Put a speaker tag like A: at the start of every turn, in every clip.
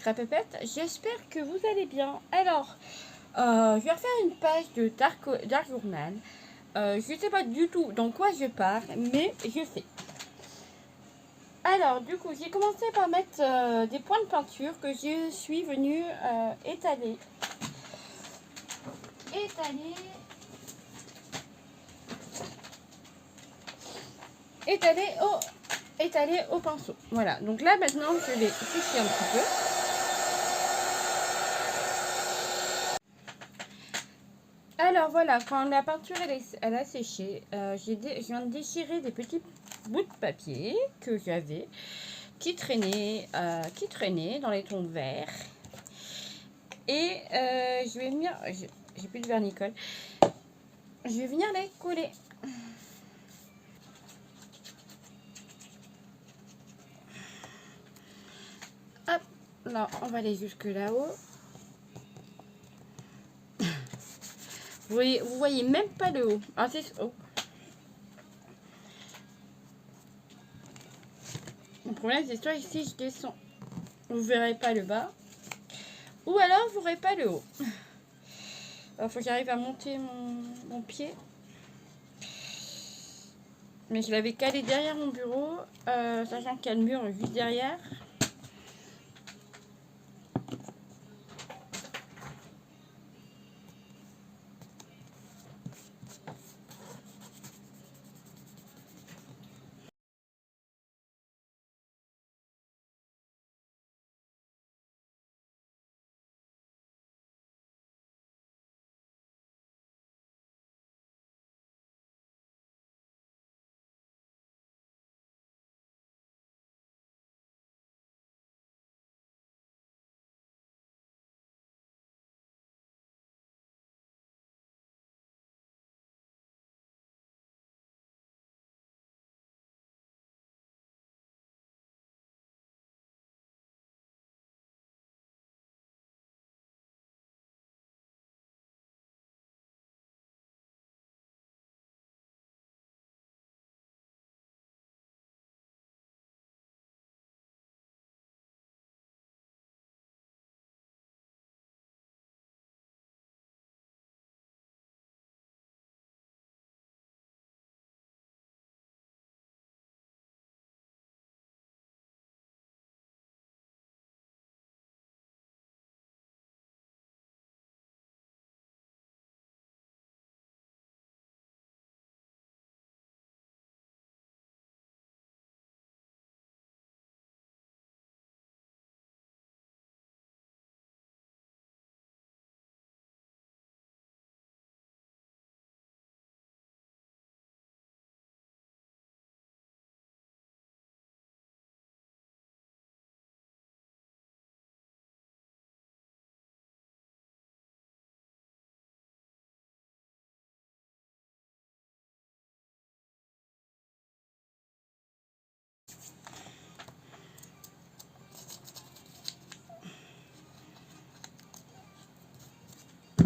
A: Scrapépette, j'espère que vous allez bien. Alors, je vais refaire une page de Dark Journal. Je ne sais pas du tout dans quoi je pars, mais je sais. Alors, du coup, j'ai commencé par mettre des points de peinture que je suis venue étaler au pinceau. Voilà, donc là maintenant je vais sécher un petit peu. Alors voilà, quand la peinture elle a séché, je viens de déchirer des petits bouts de papier que j'avais qui traînaient dans les tons verts. Et je vais venir, j'ai plus de vernicole, je vais venir les coller. Hop, là on va aller jusque là-haut. Vous voyez même pas le haut. Ah, c'est oh. Le problème, c'est soit ici je descends, vous verrez pas le bas, ou alors vous verrez pas le haut. Il faut que j'arrive à monter mon pied. Mais je l'avais calé derrière mon bureau, sachant qu'il y a le mur juste derrière.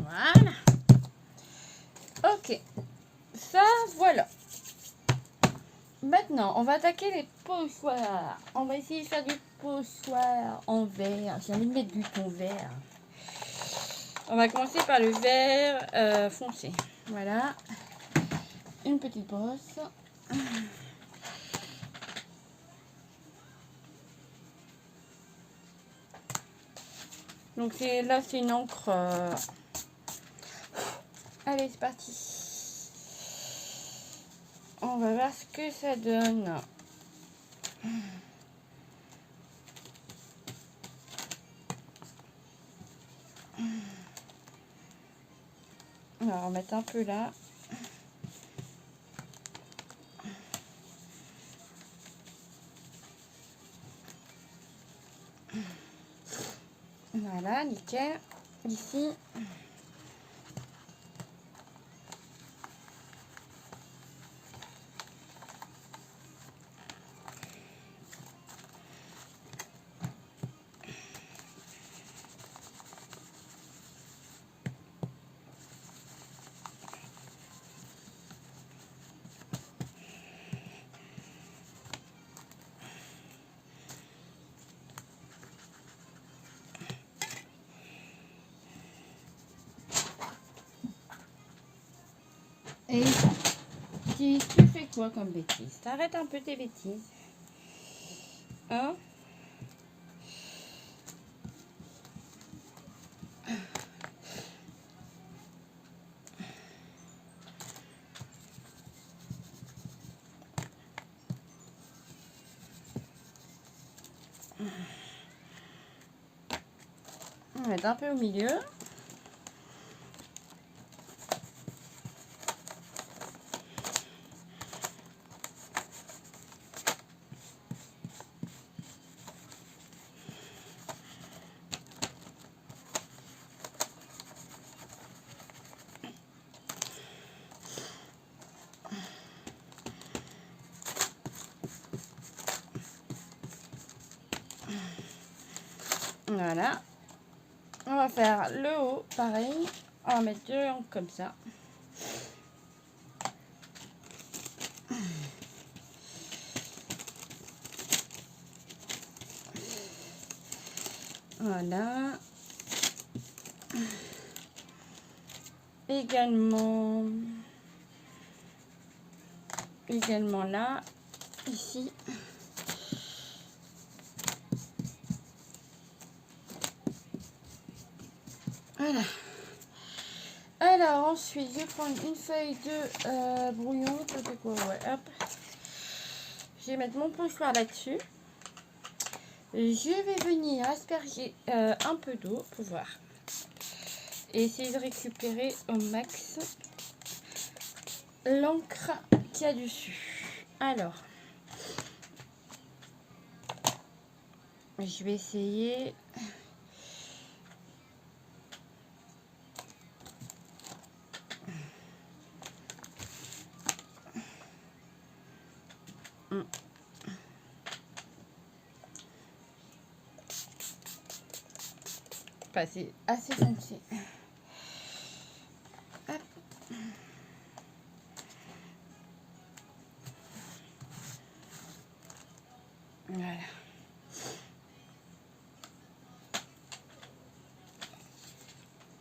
A: Voilà. Ok. Ça, voilà. Maintenant, on va attaquer les pochoirs. On va essayer de faire du pochoir en vert. J'ai envie de mettre du ton vert. On va commencer par le vert foncé. Voilà. Une petite brosse. Donc là, c'est une encre. Allez, c'est parti. On va voir ce que ça donne. On va remettre un peu là. Voilà, nickel. Ici. Et tu fais quoi comme bêtise? T'arrêtes un peu tes bêtises. Hein? On va mettre un peu au milieu. Voilà. On va faire le haut, pareil. On va mettre 2 angles comme ça. Voilà. Également là, ici. Voilà. Alors ensuite, je vais prendre une feuille de brouillon. Ça fait quoi? Ouais, hop. Je vais mettre mon pochoir là-dessus. Je vais venir asperger un peu d'eau pour voir. Et essayer de récupérer au max l'encre qu'il y a dessus. Alors, je vais essayer. C'est assez foncé. Hop. Voilà.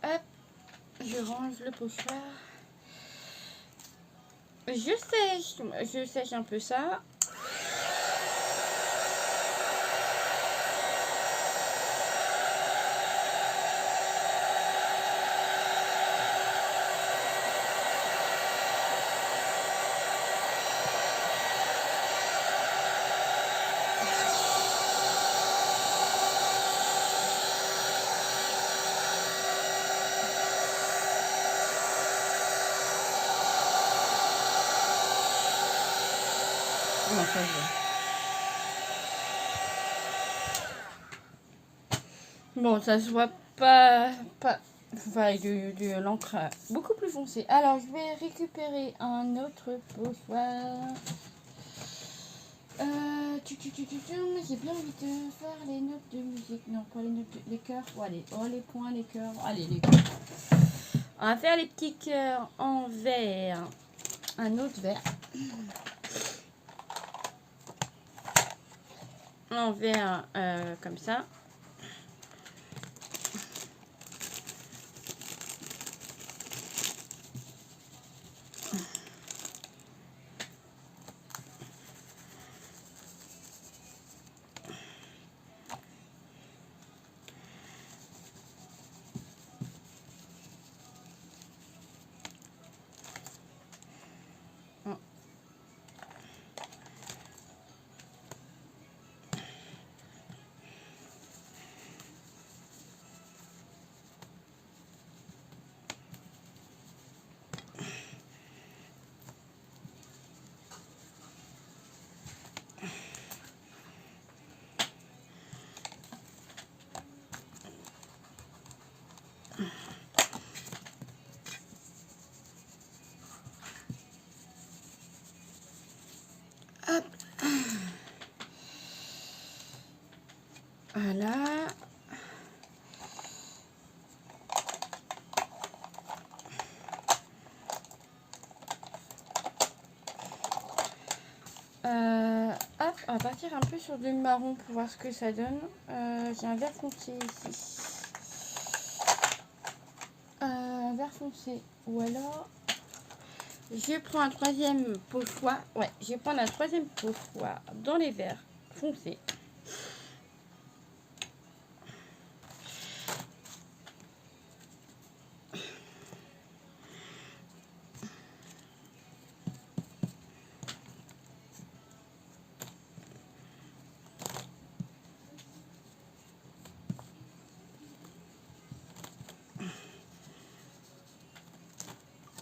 A: Hop. Je range le pochoir. Je sèche un peu ça. Non, ça je vois. Bon, ça se voit pas enfin, avec de l'encre beaucoup plus foncée. Alors, je vais récupérer un autre pochoir. J'ai bien envie de faire les notes de musique. Non, pas les notes les cœurs. Oh, allez, oh, les points, les cœurs. Allez, les cœurs. On va faire les petits cœurs en vert. Un autre vert. En vert comme ça. Hop. Voilà. Hop, on va partir un peu sur du marron pour voir ce que ça donne. J'ai un vert foncé ici. Un vert foncé. Ou alors Je prends un troisième pochoir. Ouais, je vais prendre un troisième pochoir dans les verres foncés.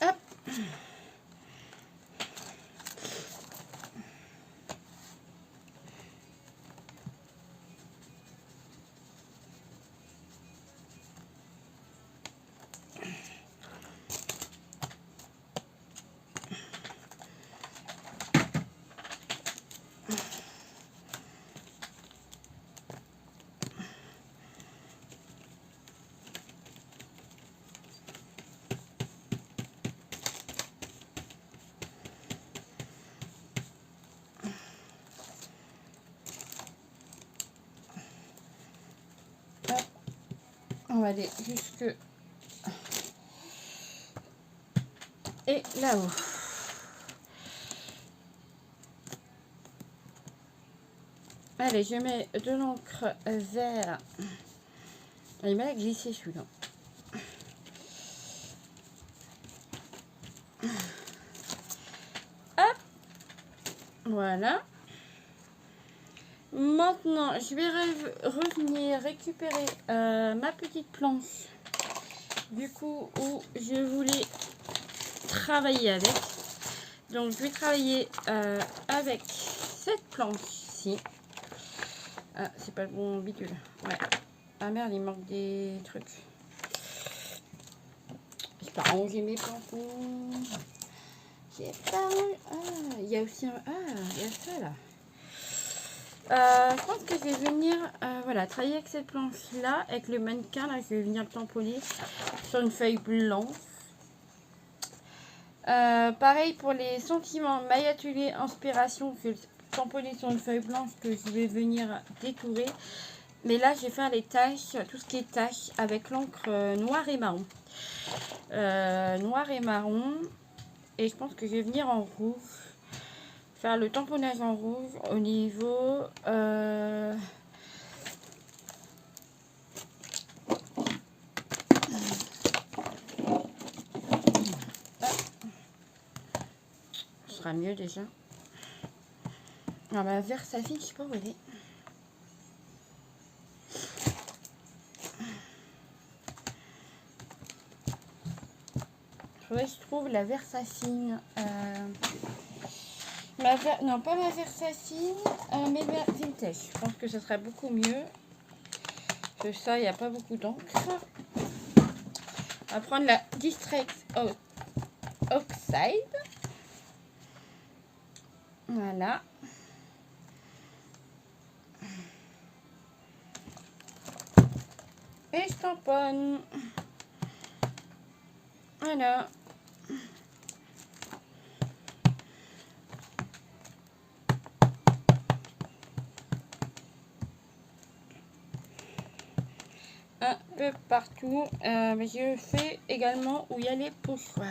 A: Hop. On va aller jusque et là-haut. Allez, je mets de l'encre vert. Il m'a glissé celui-là. Hop. Voilà. Maintenant, je vais revenir récupérer ma petite planche. Du coup, où je voulais travailler avec. Donc, je vais travailler avec cette planche-ci. Ah, c'est pas le bon bidule. Ouais. Ah merde, il manque des trucs. J'ai pas rangé mes planchons. J'ai pas rangé. Ah, il y a aussi un. Ah, il y a ça là. Je pense que je vais venir voilà, travailler avec cette planche-là, avec le mannequin. Là, je vais venir le tamponner sur une feuille blanche. Pareil pour les sentiments maille atelier inspiration, je vais tamponner sur une feuille blanche que je vais venir détourer. Mais là, je vais faire les taches, tout ce qui est taches avec l'encre noir et marron. Noir et marron. Et je pense que je vais venir en rouge. Faire le tamponnage en rouge au niveau... ce sera mieux déjà. Ah bah, Versafine, je sais pas où elle est. Faudrait que je trouve la Versafine. Non, pas ma Versafine, mais ma Vintage. Je pense que ce serait beaucoup mieux. Que ça, il n'y a pas beaucoup d'encre. On va prendre la Distress Oxide. Voilà. Et je tamponne. Voilà. Un peu partout. Mais je fais également où il y a les pochoirs.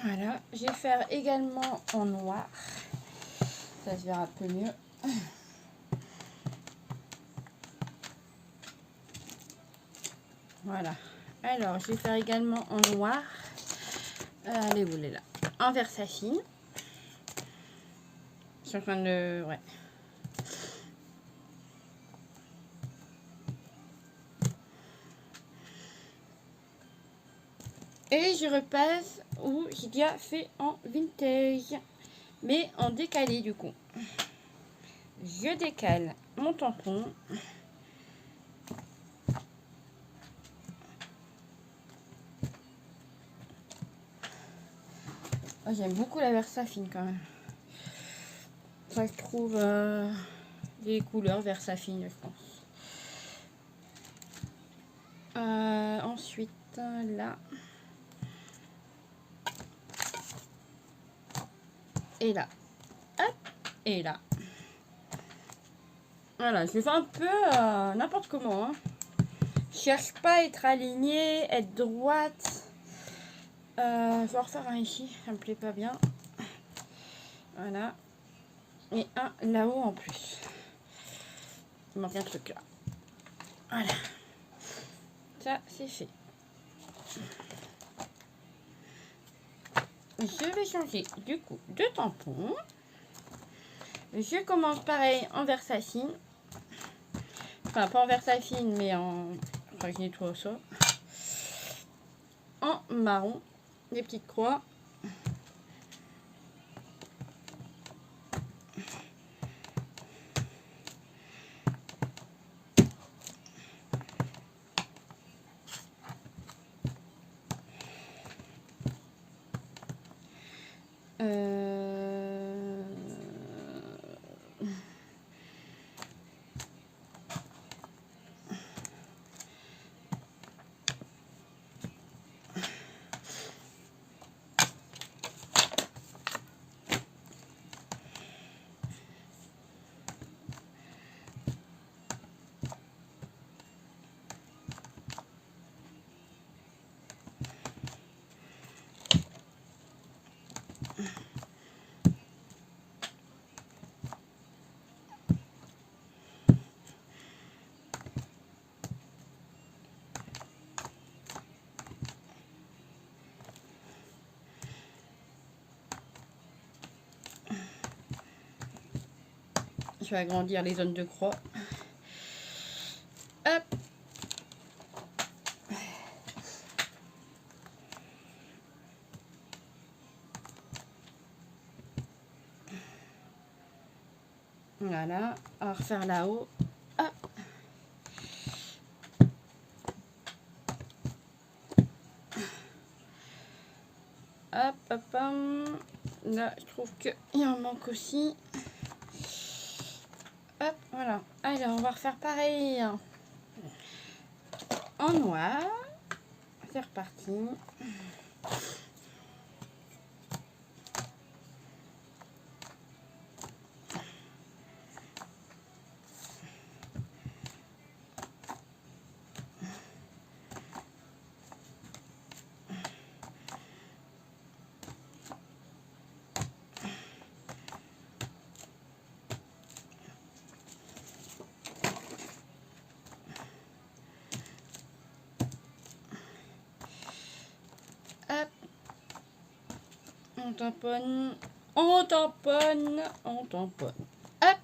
A: Voilà, je vais faire également en noir. Ça se verra un peu mieux. Voilà. Alors, je vais faire également en noir. Allez, vous l'êtes là. En Versafine. Je suis en train de... Ouais. Et je repasse où j'ai déjà fait en vintage. Mais en décalé du coup. Je décale mon tampon. Oh, j'aime beaucoup la Versafine quand même. Ça, je trouve des couleurs Versafine, je pense. Ensuite, là. Et là. hop, et là. Voilà, je fais un peu n'importe comment. Hein. Je cherche pas à être alignée, être droite. Je vais en refaire un ici, ça me plaît pas bien. Voilà. Et un là-haut en plus. Il manque un truc là. Voilà. Ça, c'est fait. Je vais changer du coup de tampon. Je commence pareil en Versafine. Enfin, pas en Versafine, mais en... Enfin, je nettoie ça. En marron. Des petites croix. Je vais agrandir les zones de croix. Hop. Voilà. On va refaire là-haut. Hop. Hop, hop, hop. Là, je trouve qu'il en manque aussi. Hop, voilà. Alors, on va refaire pareil en noir. C'est reparti. Hop. On tamponne. On tamponne. On tamponne. Hop.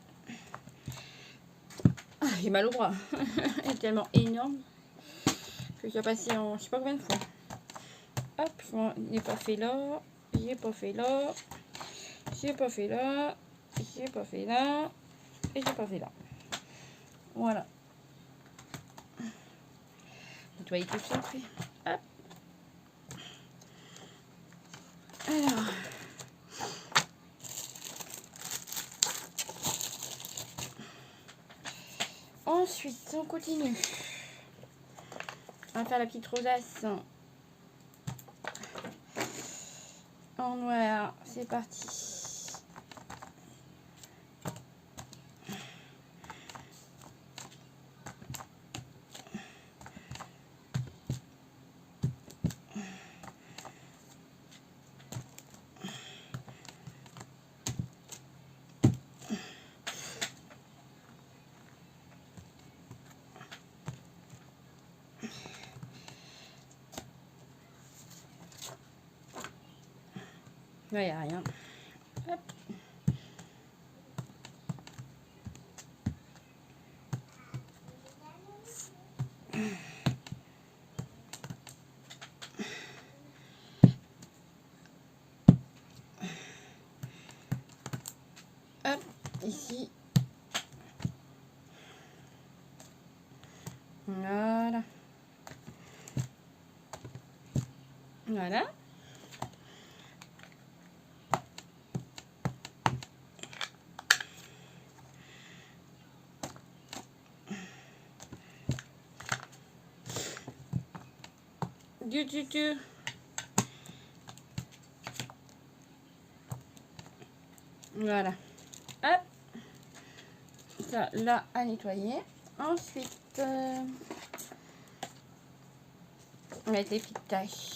A: Ah, j'ai mal au bras. Il est tellement énorme que j'ai passé en je sais pas combien de fois. Hop, je n'ai pas fait là. J'ai pas fait là. J'ai pas fait là. J'ai pas fait là. Et j'ai pas fait là. Voilà. Nettoyer tout ça après. Hop. Alors. Ensuite, on continue. On va faire la petite rosace en noir. C'est parti. Là, il n'y a rien. Hop. Hop, ici. Voilà. Voilà. Voilà. Hop. Ça, là, à nettoyer. Ensuite, on va mettre les petites taches.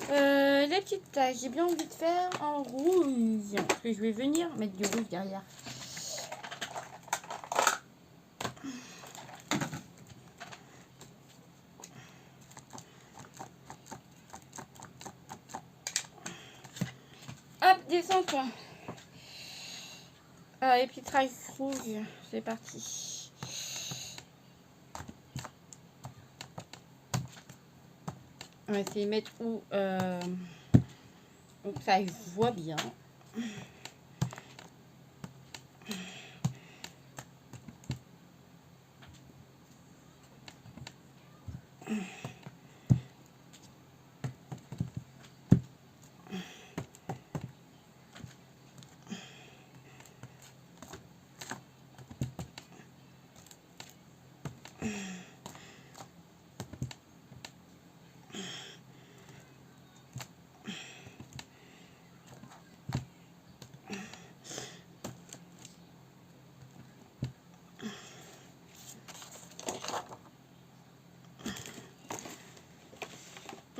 A: Les petites taches, j'ai bien envie de faire en rouge. Parce que je vais venir mettre du rouge derrière. Hop, descends-toi. Les petites traces rouges, c'est parti. On va essayer de mettre où ça se voit bien.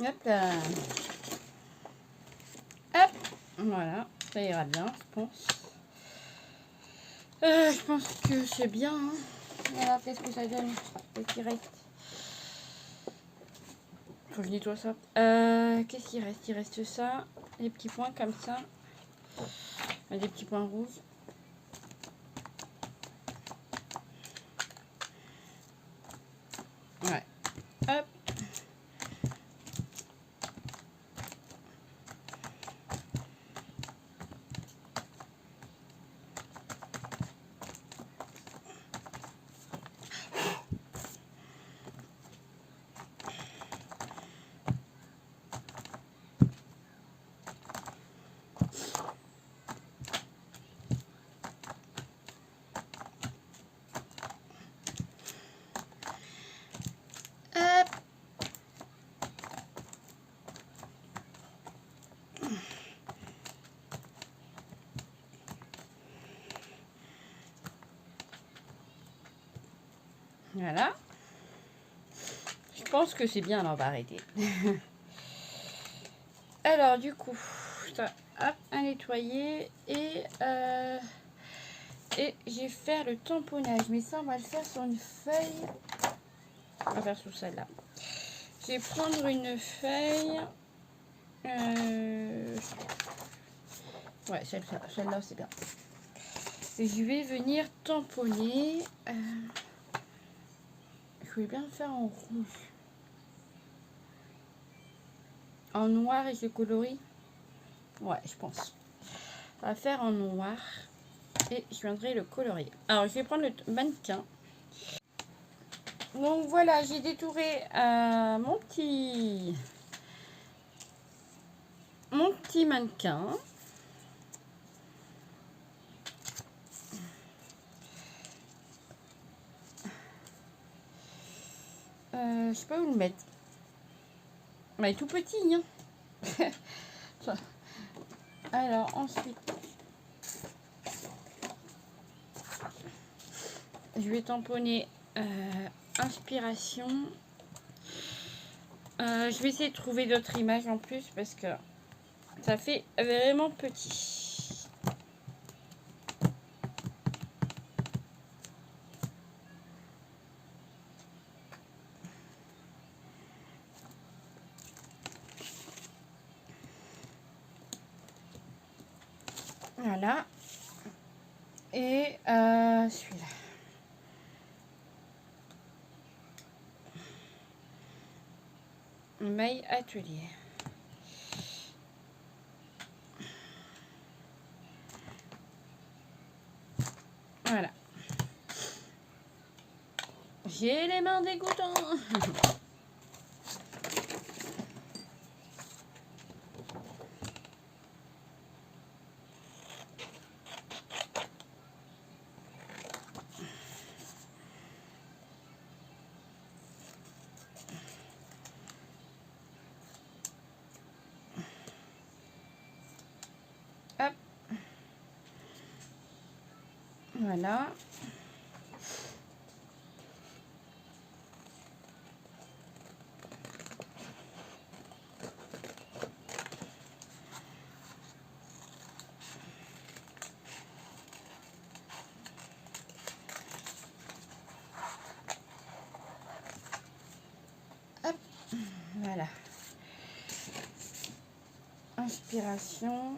A: Hop là. Hop. Voilà, ça ira bien, je pense. Je pense que c'est bien. Hein. Alors, qu'est-ce que ça donne? Qu'est-ce qui reste? Faut que je nettoie ça. Qu'est-ce qui reste? Il reste ça. Les petits points comme ça. Des petits points rouges. Ouais. Hop. Hop. Voilà. Je pense que c'est bien, alors on va arrêter. Alors, du coup, ça, hop, à nettoyer et je vais faire le tamponnage. Mais ça, on va le faire sur une feuille. On va faire sur celle-là. Je vais prendre une feuille. Ouais, celle-là, c'est bien. Et je vais venir tamponner. Je vais bien le faire en rouge. En noir et je colorie. Ouais, je pense. On va faire en noir. Et je viendrai le colorier. Alors, je vais prendre le mannequin. Donc voilà, j'ai détouré mon petit mannequin. Je sais pas où le mettre. Il est tout petit. Hein. Alors ensuite, je vais tamponner inspiration. Je vais essayer de trouver d'autres images en plus parce que ça fait vraiment petit. Voilà. Et celui-là. Maille atelier. Voilà. J'ai les mains dégoûtantes. Hop. Voilà. Hop, voilà. Inspiration.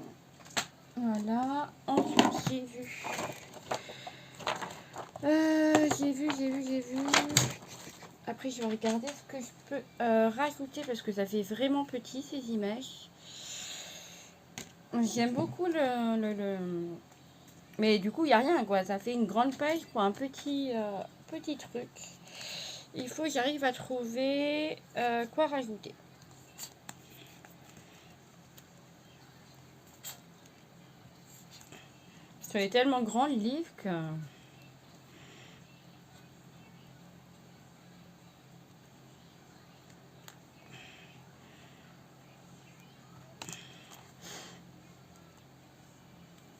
A: Voilà. Ensuite, j'ai vu. Après, je vais regarder ce que je peux rajouter parce que ça fait vraiment petit ces images. J'aime beaucoup mais du coup, il n'y a rien quoi. Ça fait une grande page pour un petit truc. Il faut que j'arrive à trouver quoi rajouter. Ça est tellement grand le livre que...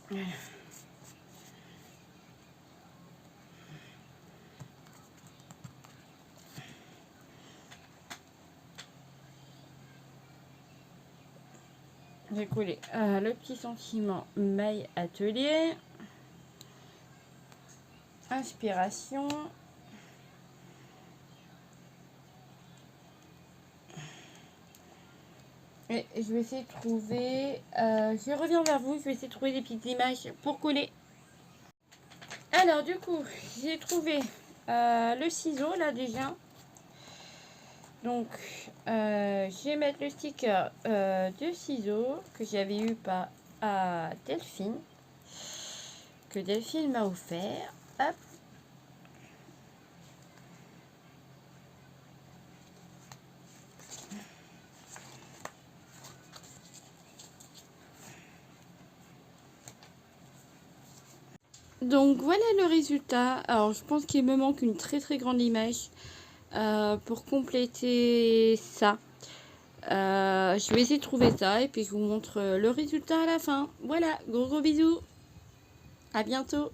A: Voilà. J'ai collé le petit sentiment maille atelier. Inspiration. Et je vais essayer de trouver... je reviens vers vous, je vais essayer de trouver des petites images pour coller. Alors du coup, j'ai trouvé le ciseau là déjà. Donc, je vais mettre le sticker de ciseaux que j'avais eu à Delphine. Que Delphine m'a offert. Hop. Donc voilà le résultat. Alors je pense qu'il me manque une très grande image pour compléter ça. Je vais essayer de trouver ça et puis je vous montre le résultat à la fin. Voilà, gros bisous. À bientôt.